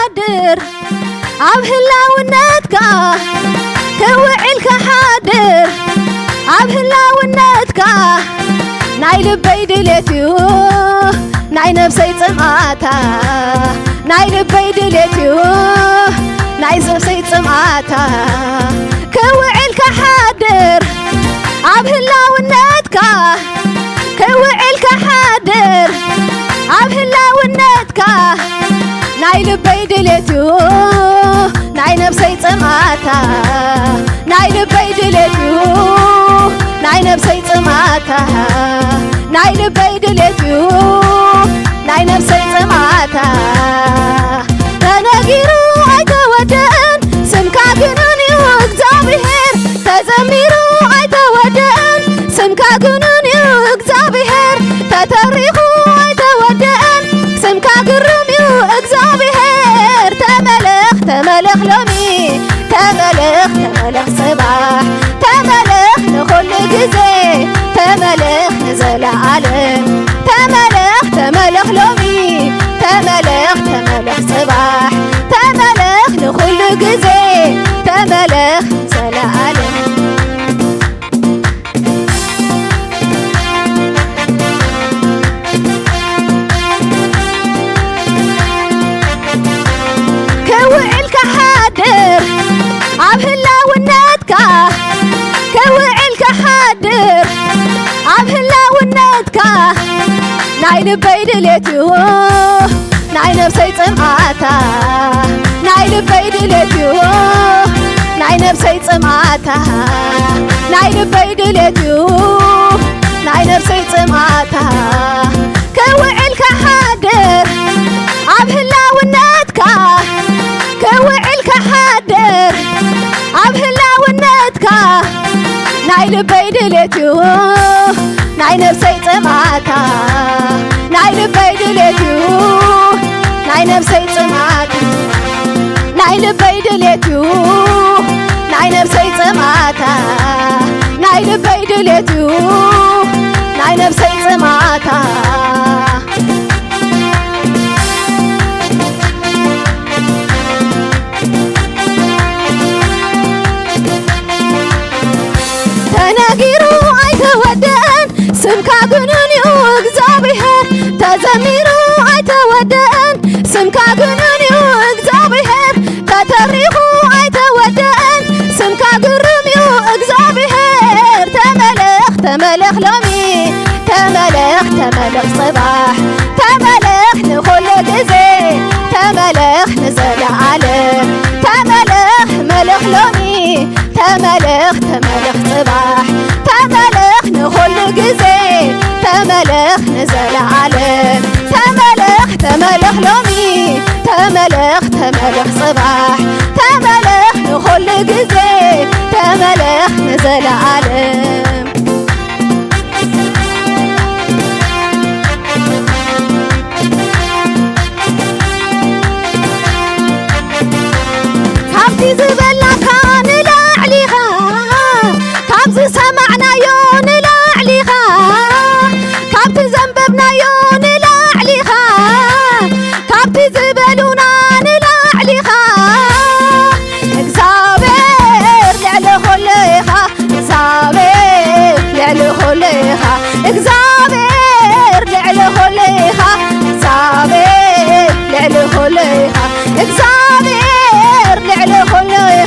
حادر عبهلا ونتكا كوعلك حادر عبهلا ونتكا ناي لبي دليتيو ناي نفسي تماتا ناي لبي دليتيو ناي نفسي تماتا كوعلك حادر عبهلا ونتكا كوعلك حادر عبهلا ونتكا ناي لبي دليتيو ناي نفسي تماتا ناي لبي دليتيو ناي نفسي تماتا ناي لبي دليتيو ناي نفسي تماتا تناغيرو ايتودن سمكا جنوني وغزابيهر تزميرو ايتودن سمكا جنوني وغزابيهر تتريخو ايتودن سمكا جرمي وغزابيهر تملخ لومي تملخ صباح تملخ لكل جزي تملخ نزل عالم تملخ لومي تملخ صباح تملخ لكل جزي تملخ نزل عالم كوعلك حادر عبهلا ونتكا كوعلك حادر عبهلا ونتكا ناي لبي دليتيو ناي نفسي تماتا ناي لبي دليتيو ناي نفسي تماتا ناي لبي دليتيو ناي نفسي تماتا كوعلك حادر عبهلا ونتكا كوعلك حادر عبهلا ونتكا ناي لبي دليتيو ناي نفسي تماتا ناي لبي دليتيو ناي نفسي تماتا ناي لبي دليتيو ناي نفسي تماتا ناي لبي دليتيو ناي نفسي تماتا تناغيرو ايتودن سمكا جنوني وغزابيهر تزميرو ايتودن سمكا جنوني وغزابيهر تتريخو ايتودن سمكا جرمي وغزابيهر تملخ لومي تملخ صباح تملخ لكل جزي تملخ نزل عالم ملخ لومي تملخ صباح تملخ لكل جزي تملخ نزل عالم تملخ لومي تملخ صباح تملخ لكل جزي تملخ نزل عالم كابتي زبلا كان لا عليها كابتي سمعنا يون لا عليها كابتي زنببنا يون لا عليها كابتي زبلونا لا عليها اكزابير لعلى خليها اكزابير لعلى خليها اكزابير لعلى خليها اكزابير لعلى خليها اكزابير لعلى خليها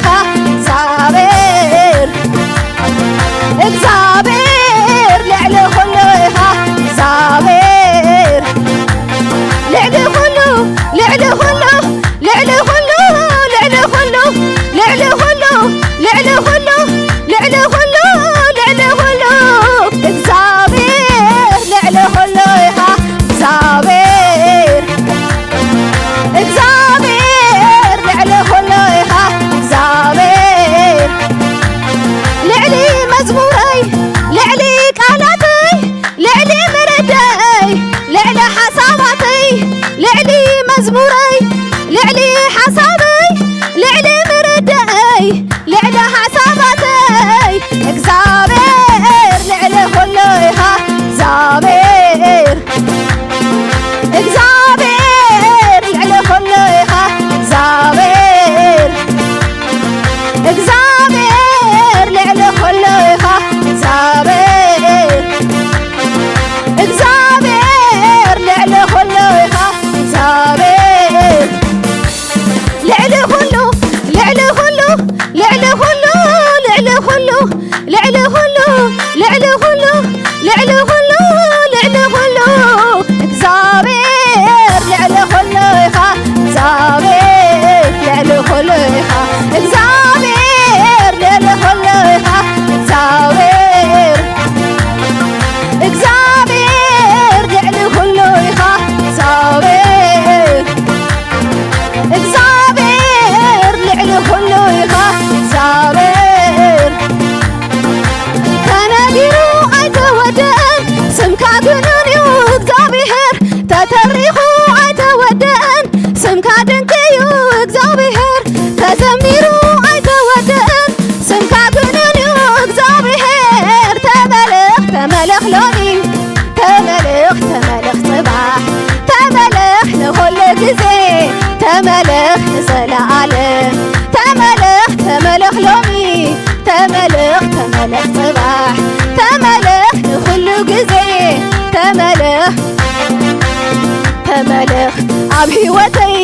ኣብ ህይወተይ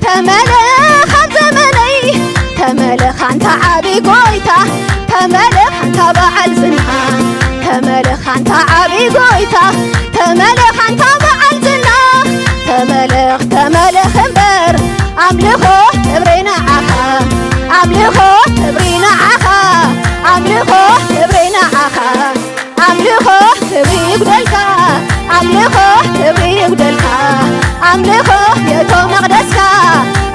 ተመለኽ ኣብ ዘመነይ ተመለኽ ኣንታ ዓብይ ጎይታ ተመለኽ ኣንታ በዓል ዝና ተመለኽ ኣንታ ዓብይ ጎይታ ተመለኽ ኣንታ በዓል ዝና ተመለኽ ተመለኽ እምበር ኣምልኾ ክብሪ ንዓኻ ኣምልኾ ክብሪ ንዓኻ ኣምልኾ ክብሪ ንዓኻ ኣምልኾ ክብሪ ይጉደልካ ኣምልኾ ክብሪ ይጉደልካ ኣምልኾ የቶም መቕደስካ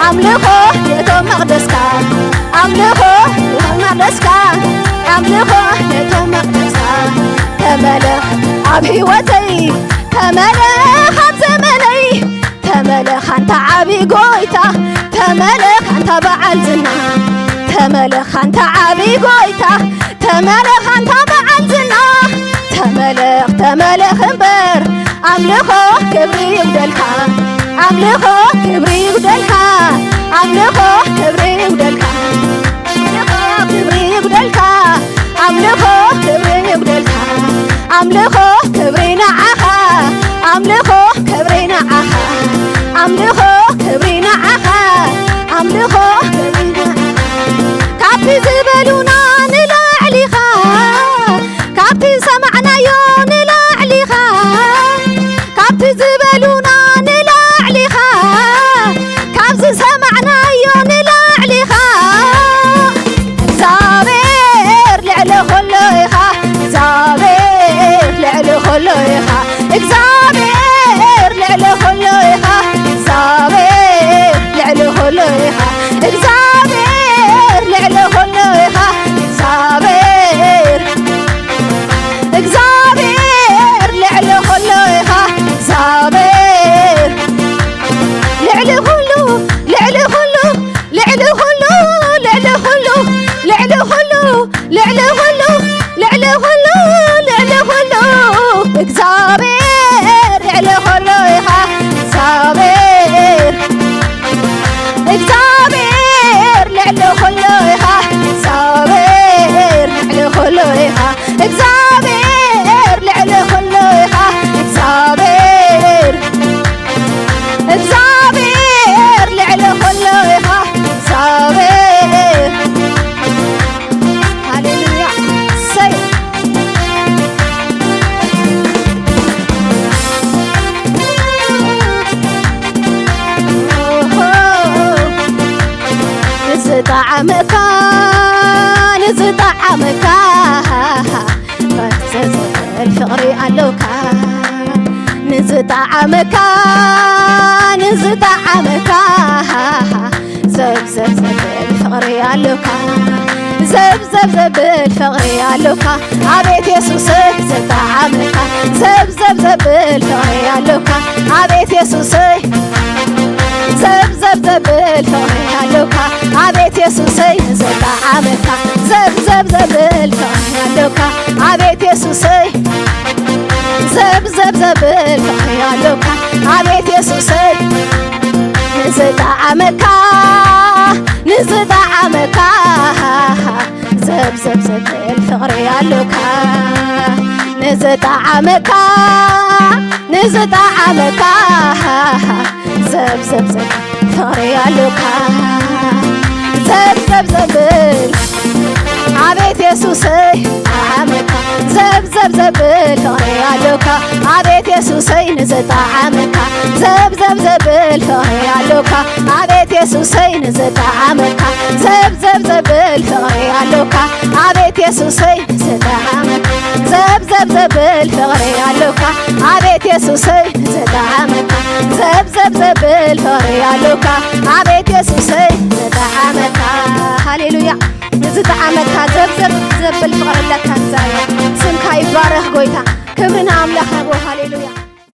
ኣምልኾ የቶም መቕደስካ ኣምልኾ የቶም መቕደስካ ኣምልኾ የቶም መቕደስካ ተመለኽ ኣብ ህይወተይ ተመለኽ ኣብ ዘመነይ ተመለኽ ኣንታ ዓብይ ጎይታ ተመለኽ ኣንታ በዓል ዝና ተመለኽ ኣንታ ዓብይ ጎይታ ተመለኽ ኣንታ በዓል ዝና ተመለኽ ተመለኽ እምበር ኣምልኾ ክብሪ ይጉደልካ ኣምልኾ ክብሪ ይጉደልካ ኣምልኾ ክብሪ ይጉደልካ ኣምልኾ ክብሪ ይጉደልካ ኣምልኾ ክብሪ ይጉደልካ ኣምልኾ ክብሪ ንዓኻ ኣምልኾ ክብሪ ንዓኻ ኣምልኾ ክብሪ ንዓኻ ኣምልኾ ክብሪ ንዓኻ ካብቲ ዝበሉና ንላዕሊ ኢኻ ካብቲ ሰማዕናዮ ንላዕሊ ኢኻ ካብቲ ዝበሉና ንላዕሊ ኢኻ ካብዚ ሰማዕናዮ ንላዕሊ ኢኻ እግዚአብሔር ልዕሊ ኩሉ ኢኻ እግዚአብሔር ልዕሊ ኩሉ ኢኻ እግዚአብሔር ልዕሊ ኩሉ ኢኻ እግዚአብሔር ልዕሊ ኩሉ ኢኻ እግዚአብሔር ልዕሊ ኩሉ ኢኻ እግዚአብሔር እግዚአብሔር ልዕሊ ኩሉ ኢኻ እግዚአብሔር ልዕሊ ኩሉ ልዕሊ ኩሉ ልዕሊ ኩሉ ልዕሊ ኩሉ ልዕሊ ኩሉ ልዕሊ ኩሉ ልዕሊ ኩሉ ልዕሊ ኩሉ እግዚአብሔር ልዕሊ ኩሉ ኢኻ እግዚአብሔር እግዚአብሔር ልዕሊ ኩሉ ኢኻ እግዚአብሔር ልዕሊ ኩሉ ኢኻ እግዚአብሔር ልዕሊ ኩሉ ኢኻ እግዚአብሔር እግዚአብሔር ልዕሊ ኩሉ ኢኻ እግዚአብሔር ሃሌሉያ ሰይ ንዝጣዕመካ ንዝጣዕመካ ዘብል ፍቕሪ ኣለውካ ንዝጣዕመካ ንዝጣዕመካ ዘብዘብ ዘብል ፍቕሪ ኣለውካ ዘብዘብ ዘብል ፍቕሪ ኣለውካ ኣቤት የሱሰይ ዝጣዕመካ ዘብዘብ ዘብል ፍቕሪ ኣለውካ ኣቤት የሱሰይ ዘብዘብ ዘብል ፍቕሪ ኣለውካ ኣቤት የሱሰይ ዝጣዕመካ ዘብዘብ ዘብል ፍቕሪ ኣለውካ ኣቤት የሱሰይ ዘብዘብ ዘብል ፍቕሪ ኣለውካ ኣቤት የሱሰይ ንዝጣዕመካ ንዝጣዕመካ ዘብዘብ ዘብል ፍቕሪ ኣለውካ ንዝጣዕመካ ንዝጣዕመካ ዘብዘብ ዘብል ፍቕሪ ኣለውካ ዘብዘብ ዘብል ኣቤት የሱሰይ ጣዕመካ ዘብዘብ ዘብል ፍቕሪ ኣለውካ ኣቤት የሱሰይ ንዝጣዕመካ ዘብዘብ ዘብል ፍቕሪ ኣለውካ ኣቤት የሱሰይ ንዝጣዕመካ ዘብዘብ ዘብል ፍቕሪ ኣለውካ ኣቤት የሱሰይ ንዝጣዕመካ ዘብዘብ ዘብል ፍቕሪ ኣለውካ ኣቤት የሱሰይ ንዝጣዕመካ ዘብዘብ ዘብል ፍቕሪ ኣለውካ ኣቤት የሱሰይ ንዝጣዕመካ ሃሌሉያ ንዝጣዕመካ ዘብዘብ ዘብል ፍቕሪ ኣለካ እግዚአብሔር ስምካ ይባረኽ ጎይታ